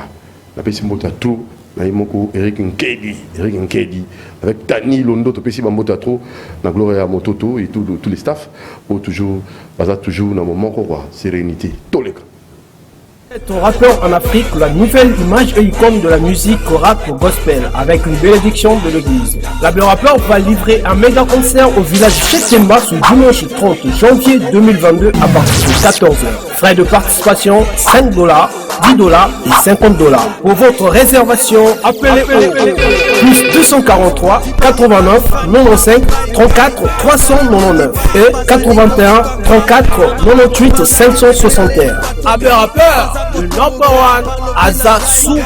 la PCMota tout, Naimoko Eric Nkedi avec Tani Londo Topesi Bambota trop na Gloria Mototo et tous les staffs pour toujours dans un moment quoi sérénité toleka. Ton rappeur en Afrique, la nouvelle image et icône de la musique rap gospel avec une bénédiction de l'église. La rappeur va livrer un méga concert au village Chetemba ce dimanche 30 janvier 2022 à partir de 14h. Frais de participation $5, $10 et $50. Pour votre réservation, appelez au plus 243 89 95 34 399 et 81 34 98 561. Rappeur, le number one, Azasuka.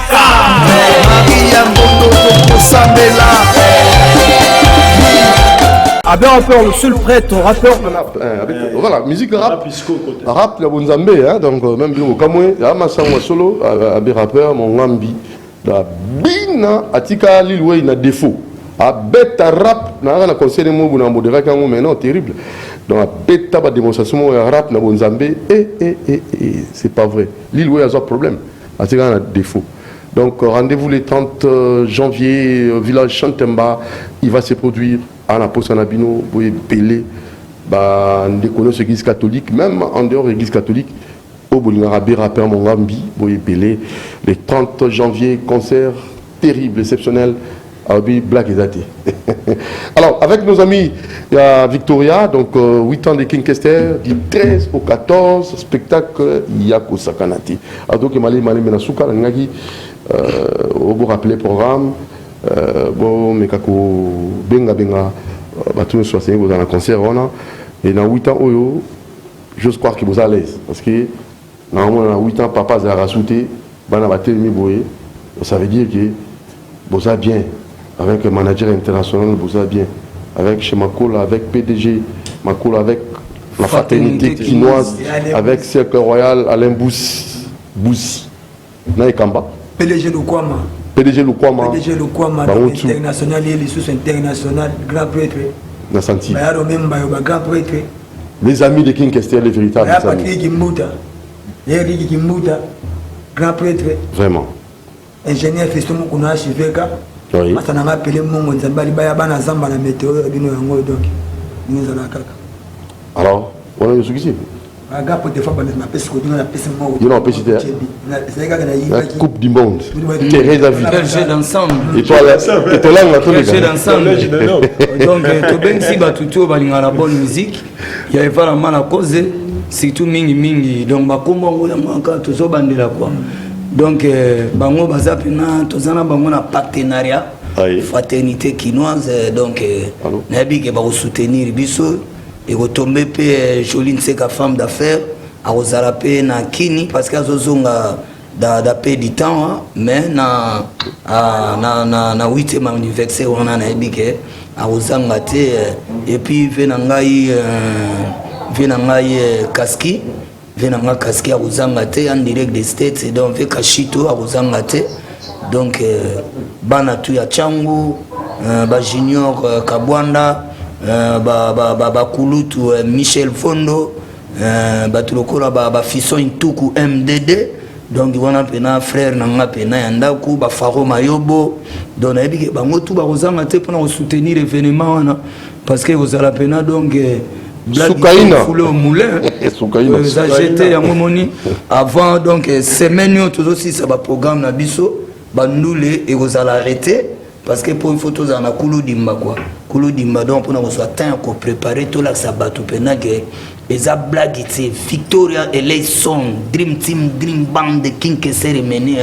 Rappeur, le seul prêtre, rappeur. Voilà, musique rap. Rap, la Bonzambe, donc même au Kamwe, il y a un solo, rappeur, mon Ngambi. La bina, Atika Lilwe, il a défaut. A bêta rap, n'a conseillé les mots, vous modéré quand mais non, terrible. Donc, la bêta, la démonstration, rap, n'a Bonzambe, c'est pas vrai. Lilwe a un problème. Atika a défaut. Donc, rendez-vous le 30 janvier, village Chantemba, il va se produire à la Poste Anabino, vous pouvez Pelé, on déconne l'église catholique, même en dehors de l'église catholique, au Bolingarabe, rappeur Mongambi, vous pouvez Pelé, le 30 janvier, concert terrible, exceptionnel, à Black Ezate. Alors, avec nos amis, il y a Victoria, donc 8 ans de King Kester, du 13 au 14, spectacle Yako Sakanati. Alors, donc, Malé Menasuka, au beau rappeler le programme, bon, mais kako benga bateau soit c'est dans un concert on a et dans 8 ans oyo j'ose croire que vous à l'aise parce que normalement dans 8 ans papa a rajouté bana batel mi boye ça veut dire que vous a bien avec un manager international vous a bien avec chez Makola avec PDG Makola avec la fraternité quinoise avec Cercle Royal Alain Boussi na Ekamba PDG Lukwama PDG Lukwama international et les sous international grand prêtre na senti même grand prêtre les amis de King Kester les véritables amis Patrick Kimbuta grand prêtre vraiment ingénieur Fiston Mukuna Chiveka oui parce qu'on a appelé Mongo Nzambali baya bana zamba na météo bino yango donc nous allons kaka alors on est ici aga pour des fois bana pesi ko dina pesi mo yo na pesi te la coupe du monde Thérèse a vu d'ensemble et toi là tous les gars d'ensemble donc to ben si batuto balinga la bonne musique il y avait vraiment la cause surtout mingi donc bakombo ngo yango to zo bandela quoi donc bango bazapina tozana bango na partenariat fraternité quinoise donc nabi ke ba soutenir biso et retomber pe Joline Seka femme d'affaires à Ozalape na Kini parce que azozonga da pe du temps mais na 8e anniversaire on a naibike à Ozanga te et puis venangai Kaski venanga Kaski à Ozanga te en direct des States et donc avec Kashito à Ozanga te donc bana tu ya Changu ba junior Kabwanda Kulutu Michel Fondo batulokola Fisson Intuku MDD donc on a pena frère nanga pena yandaku Faro Mayobo donc nayebi bango tout bazanga te pour soutenir l'événement parce que vous allez pena donc Soukaina foule au moulin Soukaina ça j'étais à momoni avant donc semaine tout aussi ça va programme na biso bandule et vous allez arrêter parce que pour une photo dans la Koulou Dimba quoi Koulou Dimba donc pour nous soit temps qu'on préparer tout là ça bat tout pena que les blagues c'est Victoria et les sons Dream Team Dream Band de King Kester mené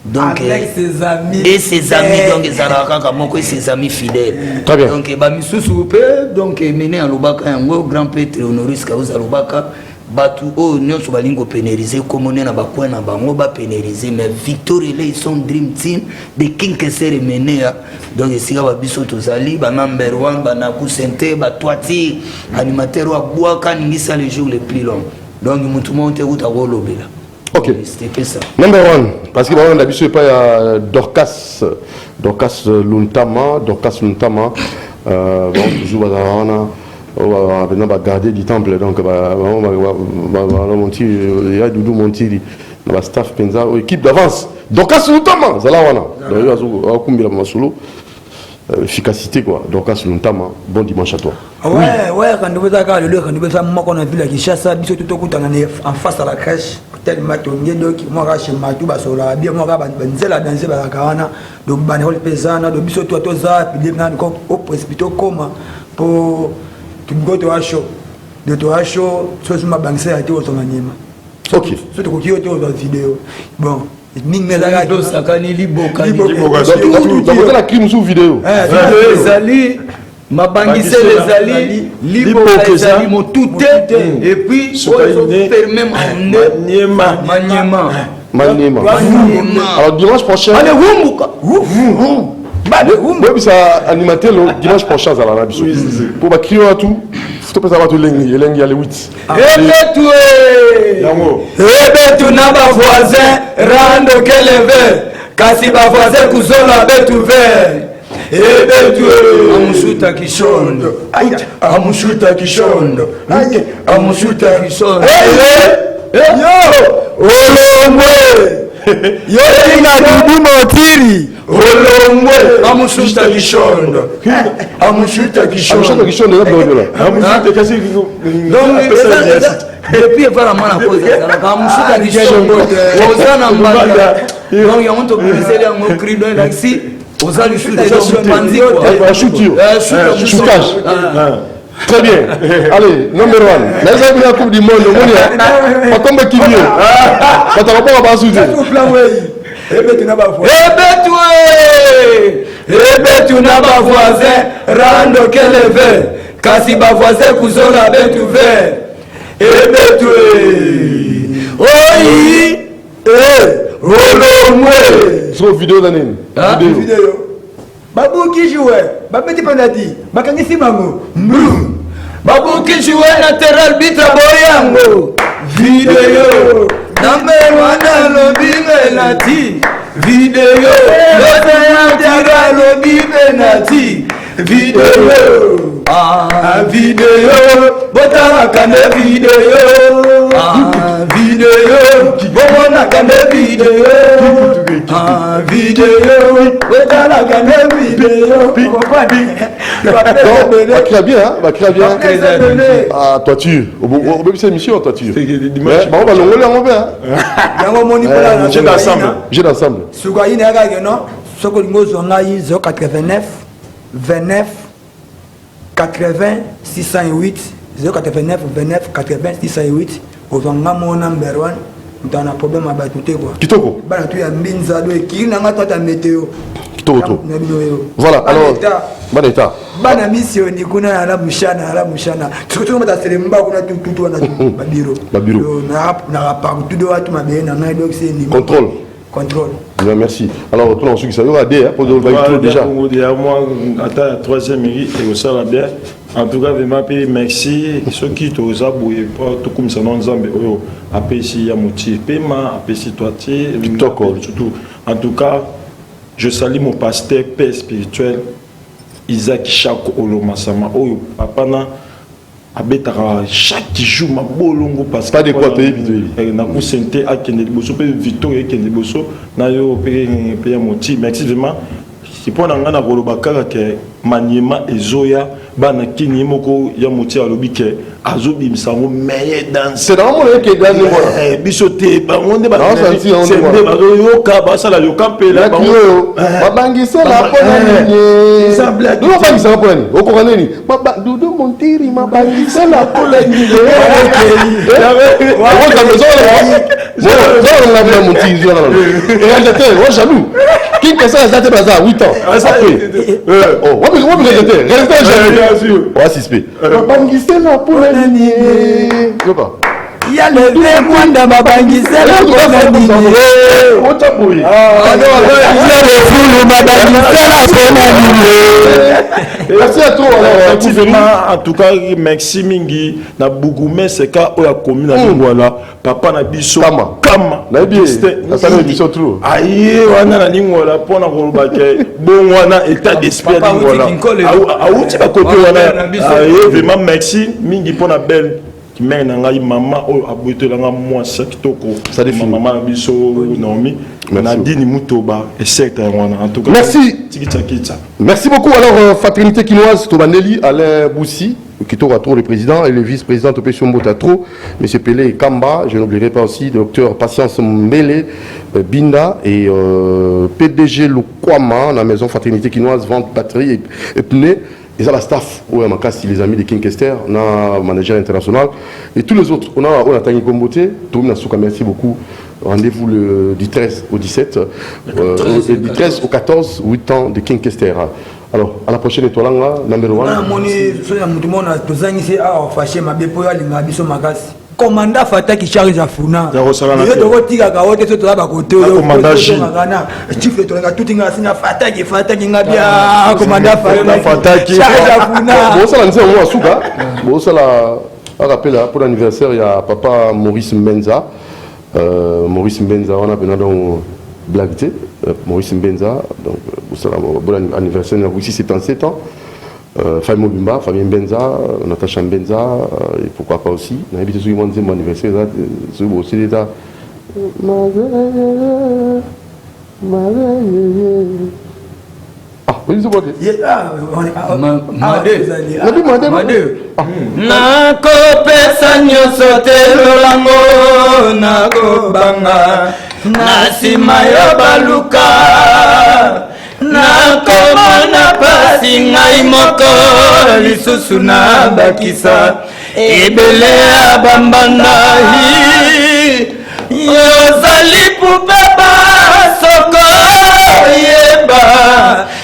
donc avec ses amis et ses amis donc Zaraka comme quoi ses amis fidèles donc ba misusu pe donc mené à Lubaka un grand prêtre Honoris Causa Lubaka batu o nyonso balingo pénaliser comme on na bakwa na bango ba pénaliser mais Victoria les son Dream Team de King Kester mené donc sika ba biso tozali ba number 1 ba na kusente ba twati animateur wa boaka ningisa les jours les plus longs donc mutu monte uta golobela ok c'était ça number 1 parce que on a biso pas Dorcas Luntama bon toujours on va garder du temple donc on monter il y a Doudou Montiri la staff penza équipe d'avance Donc, à ce notamment, Zalawana, efficacité quoi. Donc, à ce notamment, bon dimanche à toi. Ouais, quand nous avons le quand nous avons qu'on a vu la Kinshasa, biso tout au en face à la crèche, tellement tonné donc moi rache matou basola, bien moi banzela danser barakana, donc banhol pesana, donc biso tout za, puis bien au précipito comme pour tu go to a show. De to a show, chose ma banque a été au son anima. OK. Surtout qu'il y a une vidéo. Bon, donc la crime sous vidéo. Les alliés, ma bangissé les alliés, libo les alliés m'ont tout et puis fermé Maniema. Alors dimanche prochain. Allez, Wumbuka. Oui, ça animateur le dimanche prochain à la Biso. Pour crier à tout, faut pas savoir tout lengi, lengi à les 8. Ebetu na ba voisin rando keleve kasi ba voisin kuzola betu ver. Ebetu amushuta kishondo. Amushuta kishondo. Amushuta kishondo. Yo! Olomwe! Yo inga dudu motiri! Olomwe! Amushuta kishondo. Amushuta kishondo. Amushuta kishondo là blanc là. Amushuta kasi depuis voilà mana pose ça amushuta kishondo. Ozana mbanda. Donc ya mtu kuliseli ya mokrido laxi. Ozali shuta panzi quoi. Shootage. Très bien. Allez, number 1. Les amis de la Coupe du Monde, on va tomber qui vient. Ça ne va pas passer. Ebetu na ba voisin rando keleve kasi ba voisin kuzola betu ver. Ebetu oyi olomwe sur vidéo d'année. Vidéo. Babu qui jouait, Babeti Panadi, Bakangisi Mango, Babu qui jouait latéral bitra boyango. Vidéo, number 1 lobby penalty. Vidéo, latéral lobby penalty. Vidéo, vidéo, botana kane vidéo. Vidéo, botana kane vidéo. Vidéo, botana kane vidéo. Va bien, hein? Va bien. Ah, toiture. Au même cette émission, toiture. On va l'enlever en mauvais. J'ai d'ensemble. J'ai d'ensemble. Sougaïne est non? Ce que nous avons 089 29 80 608 089 29 80 608 au mon number 1 dans un problème à battre quoi. Kitoko. Bah tu as minza do qui n'a pas ta météo. Kitoko. Voilà, alors bon état. Bana mission ni kuna la mushana. Surtout on va selemba kuna tout na babiro. Babiro. Na partout de watu mabena na donc c'est ni contrôle. Bien, merci. Alors, tout ensuite, ça y aura des pour le déjà. Moi, attends, la troisième mairie et au salaire bien. En tout cas, vraiment, merci. Ceux qui te ont aboué, tout comme ça, non, Zambé, apprécie Yamouti, paiement, apprécie toi, surtout. En tout cas, je salue mon pasteur, père spirituel, Isaac Chako Olomasama. Oh, papa, abetaka chaque jour ma bolongo parce pas de quoi payer na ko senté akende liboso pe victoire ekende liboso na yo pe moti merci vraiment c'est pour nga na koloba kaka ke maniema ezoya bana kini moko ya moti alobi ke azobimisa ngo meilleur danse c'est dans mon que gagne voilà bisoté ba monde ba c'est ba yoka ba sala yoka pe la ba babangisa la pona ni semble do babangisa la pona ni okokane ni dudu montiri mabangisa la pona ni on ça me zone la montiri zone la réalisateur on jaloux qui que ça ça te bazar 8 ans après oh on me réalisateur jaloux on assiste babangisa la pona ni yoka il y a le témoin de Babangisela merci à toi. En tout cas, merci Mingi. Na Bougoumé, c'est quand on a commis la Lingwala. Papa na biso kama. Na bien. Ça na biso trop. Aïe, wana na Lingwala pour na kolobake. Bon wana état d'esprit Lingwala. Ah outi ba côté wana. Aïe, vraiment merci Mingi pour na belle mère nangai maman o abotelanga moi sakitoko ça définit maman biso Naomi Nadine Mutoba et secte en tout cas merci merci beaucoup. Alors fraternité quinoise Tobaneli Alain Boussi Kito Ratro le président et le vice-président Topé Mbotatro monsieur Pelé Kamba, je n'oublierai pas aussi docteur Patience Mbele Binda et PDG Lukwama la maison fraternité quinoise vente batterie et pneus. Et ça, la staff, les amis de King Kester, le manager international et tous les autres. On a Tanguy Komboté, merci beaucoup. Rendez-vous du 13 au 17, du 13 au 14, 8 ans de King Kester. Alors, à la prochaine étoile, numéro 1. Commandant Fataki Charles Afuna. Je dois dire que tu as côté commandant Chief de la tout ingénieur Fataki Ngabia commandant Fataki Charles Afuna. Bon ça là c'est moi Souga. Bon ça là rappel pour l'anniversaire il y a papa Maurice Mbenza. Maurice Mbenza on a besoin donc blagué Maurice Mbenza donc ça là bon anniversaire il a aussi 77 ans. Famille Mobimba, famille Benza, Natacha Benza, et pourquoi pas aussi. On a habité sur mon anniversaire, c'est aussi l'état. Ah, oui, c'est bon. Nakopesa nyonso te lolango nakobanga na nsima yo baluka nakomona pasi ngai moko lisusu na bakisa ebele ya bambanda yozali pupeba soko yeba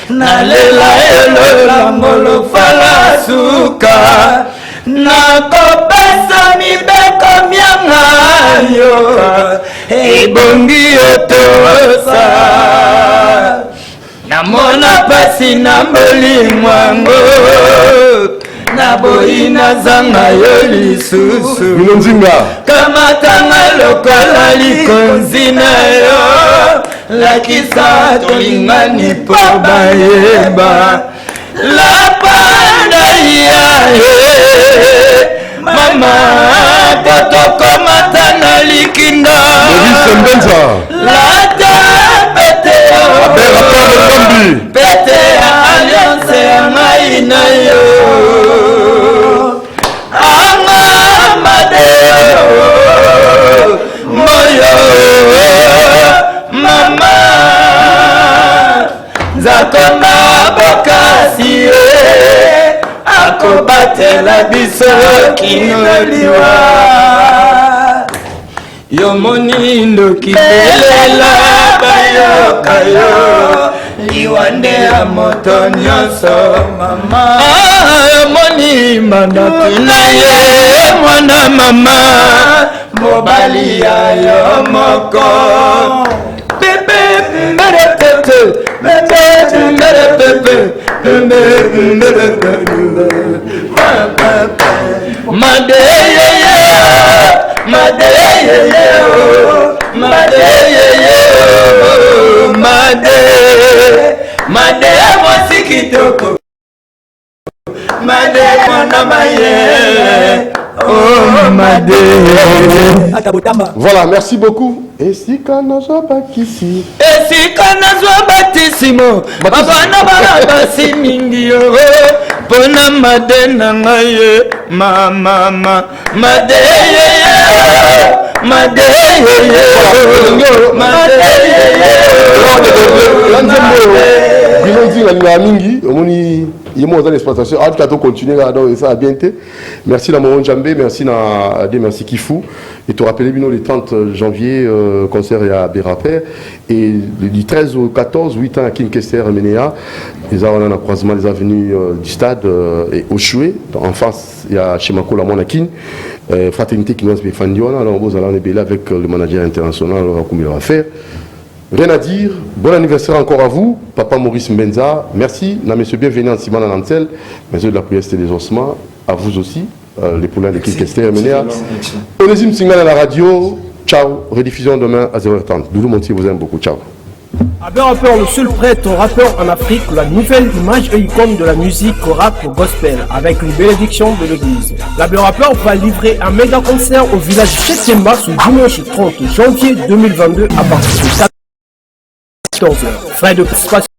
nalela elolango lofala suka nakopesa mibeko mianga yo ebongi otosa namona pasi na bolimwango na boina zanga yo lisusu kamatanga lokola likonzi na yo lakisa tolingani po bayeba lapanda yaye mama totokomata na likinda lata pete alliance ya ngai na yo anga madeo moyo mama zakona bokasi akobatela biso kinoliwa yo monindo kibelela bayoka yo liwande ya moto nyonso mama yo monima natuna ye mwana mama mobali ya yo moko pepe mbere pepe pepe mbere pepe mbere pepe madeye madeye made mwasi kitoko made mwana maye oh made. Voilà, merci beaucoup. Esika nazwa bakisi batisimo babana basi mingi yo pona made na ngai mama made merci Namoron Djambé, merci Kifou. Et te rappeler le 30 janvier concert à Béraper et du 13 au 14 8 ans à Kinkester Ménéa. Les on a un croisement des avenues du stade et au Choué en face il y a Chemako la Monakin fraternité qui nous fait Fandiona. Alors vous allez en avec le manager international comme il va faire. Rien à dire, bon anniversaire encore à vous, papa Maurice Mbenza, merci, monsieur bienvenue en Simon Nantel, monsieur de la prière des ossements, à vous aussi, les poulains de Kinkester Ménéa. Onésime Singal à la radio, ciao, rediffusion demain à 0h30. Doudou Montier vous aime beaucoup, ciao. Abbé Rappeur, le seul prêtre rappeur en Afrique, la nouvelle image et icône de la musique rap gospel, avec une bénédiction de l'église. L'Abbé Rappeur va livrer un méga concert au village Chetemba ce dimanche 30 janvier 2022 à partir de 14h. Frais de participation